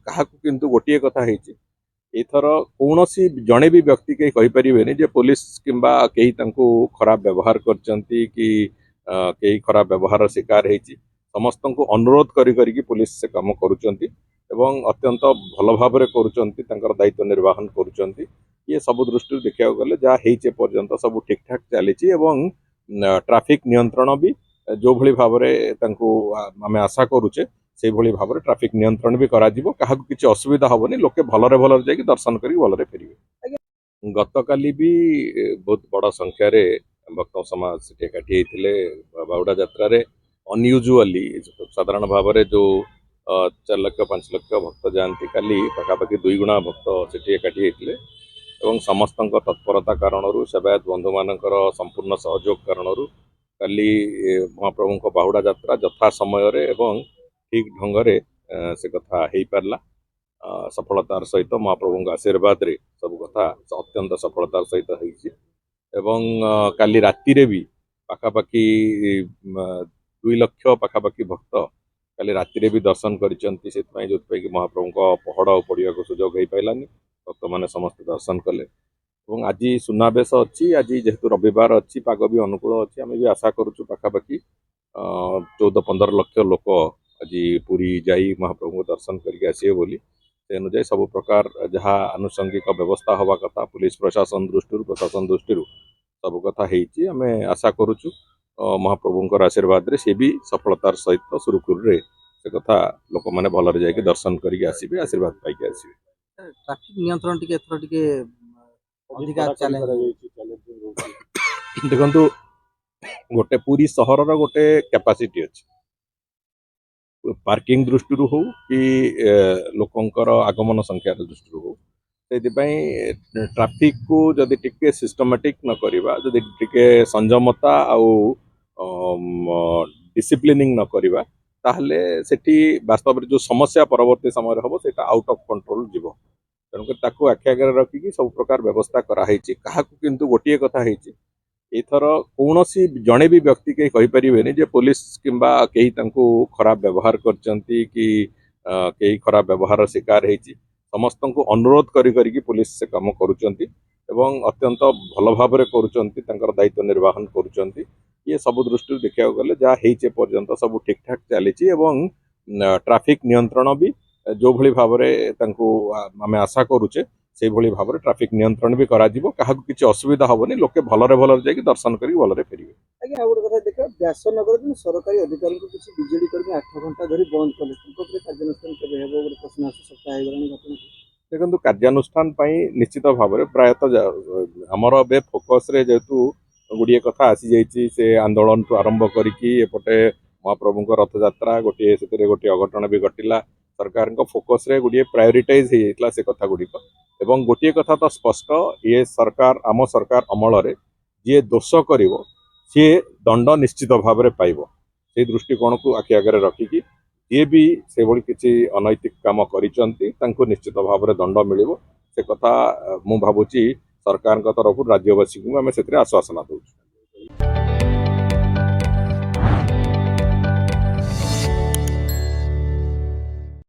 କାହାକୁ କିନ୍ତୁ ଗୋଟିଏ କଥା ହେଇଛି ଏଥର କୌଣସି ଜଣେ ବି ବ୍ୟକ୍ତି କେହି କହିପାରିବେନି ଯେ ପୋଲିସ କିମ୍ବା କେହି ତାଙ୍କୁ ଖରାପ ବ୍ୟବହାର କରିଛନ୍ତି କି କେହି ଖରାପ ବ୍ୟବହାର ଶିକାର ହେଇଛି। ସମସ୍ତଙ୍କୁ ଅନୁରୋଧ କରିକି ପୋଲିସ ସେ କାମ କରୁଛନ୍ତି ଏବଂ ଅତ୍ୟନ୍ତ ଭଲ ଭାବରେ କରୁଛନ୍ତି, ତାଙ୍କର ଦାୟିତ୍ୱ ନିର୍ବାହନ କରୁଛନ୍ତି। ଇଏ ସବୁ ଦୃଷ୍ଟିରୁ ଦେଖିବାକୁ ଗଲେ ଯାହା ହେଇଛି ପର୍ଯ୍ୟନ୍ତ ସବୁ ଠିକଠାକ ଚାଲିଛି ଏବଂ ट्राफिक नियंत्रण भी जो भली भावरे तांको आमे आशा करूचे से भली भावरे ट्राफिक नियंत्रण भी करा जिवो। काहाकु किछि असुविधा हबनी, लोके भलरे भलरे जाई दर्शन करी भलरे फेरिबे। गतकाली भी बहुत बड़ संख्या रे भक्त समाज सेठी एकाठी हेतिले बाहुडा यात्रा रे। अनयूजुअली साधारण भावरे जो 4 लाख 5 लाख भक्त जानती काली पाखापाखि 2 गुणा भक्त सेठी एकाठी हेतिले एवं समस्तଙ୍କ तत्परता कारणरू सेवायत बंधु मानकर संपूर्ण सहयोग कारणरू काली महाप्रभु बाहुडा यात्रा यथा समय रे एवं ठीक ढंग रे से कथा हेई पारला। सफलतार सहित महाप्रभु आशीर्वाद रे सब कथा अत्यंत सफलतार सहित हेई एवं काली राति रे भी पाखापाखि 2 लाख पाखापाखि भक्त काली राति रे भी दर्शन करिसंती। सेतपई जोतपई कि महाप्रभु पहड़ पड़िया को सुजोग हेई पाइलानी, भक्त माने समस्त दर्शन कले। और आज सुनावेश अच्छी, आज जेहेतु रविवार अच्छी, पाग भी अनुकूल अच्छी, आम भी आशा करुचु पाखापाखि 14-15 लाख लोक आज पुरी जाई महाप्रभु दर्शन करके आसिए बोली। से अनुसार सब प्रकार जहाँ आनुषंगिक व्यवस्था हवा कथा पुलिस प्रशासन दृष्टि सब कथा हेची। आम आशा करुचु महाप्रभुंकर आशीर्वाद रे से भी सफलतार सहित सुरुखुरु रे से कथा लोक माने भलरे जाई दर्शन करके आसिबे, आशीर्वाद पाइके आसिबे। ट्रैफिक नियंत्रण टिके एथरो टिके अधिका देखंतु गोटे पूरी सहर रो गोटे कैपेसिटी अछि, पार्किंग दृष्टि हो कि लोकंकर आगमन संख्या दृष्टि हो। से ट्रैफिक को जदि टिके सिस्टमैटिक न करिबा, जदि टिके संयमता आउ डिसिप्लिनिंग न करिबा, ताहले सेठी वास्तव में जो समस्या परवर्ती समय हबो सेटा आउट ऑफ कंट्रोल जीवो। तेणुकर ताकू आखि आगे रखिकी सब प्रकार व्यवस्था कराई। काहाकू किंतु गोटे कथा ହେଇଛି एथर कौनसी जड़े भी व्यक्ति कहीं कहीपरेनि जे पुलिस किंबा कहीं तांको खराब व्यवहार करचंती कि कहीं खराब व्यवहार शिकार ହେଇଛି। समस्तଙ୍କୁ अनुरोध करी पुलिस से काम करुचंती एवं अत्यंत भल भावरे करुचंती, तांकर दायित्व निर्वाहन करुचंती। ये सब दृष्टि देखा गले जहाँ ହେଇଛି पर्यंत सब ठीकठाक चली एवं ट्राफिक नियंत्रण भी जो भली भावरे तांको आमे आशा करूचे से भली भावरे ट्राफिक नियंत्रण भी करा जिवो। काहाकु किछि असुविधा हबनी, लोके भलरे भलरे जाई दर्शन करी भलरे फेरिबे। आज्ञा आ गोटे कथा देखा व्यासनगर दिन सरकारी अधिकारी को किछि बिजेडी करके 8 घंटा धरि बंद कले, तुमको पे कार्यानुष्ठान केबे हेबो गोटे प्रश्न आसी सप्ताह हेगलानी घटना। देखंतु कार्यानुष्ठान पई निश्चित भावरे प्रायतः हमर बे फोकस रे जेतु गुडिये कथा आसी जाईची से आंदोलन तो आरंभ करिकी एपटे महाप्रभुଙ୍କ रथ यात्रा गोटे सेतरे गोटे अघटन भी घटिला। सरकार फोकस रे गुडिये प्रायोरिटाइज हेइतला से कथा गुडिक एवं गोटे कथा तो स्पष्ट, ये सरकार आम सरकार अमल रे जे दोष करिवो सी दंड निश्चित भाव में पाइबो। से दृष्टिकोण को आखि आगे रखिकी जे भी से भली किसी अनैतिक काम करिसंती तांको निश्चित भाव में दंड मिलिबो। से कथा मु भाबुची सरकार तरफ राज्यवासी को आम से आश्वासन दउ।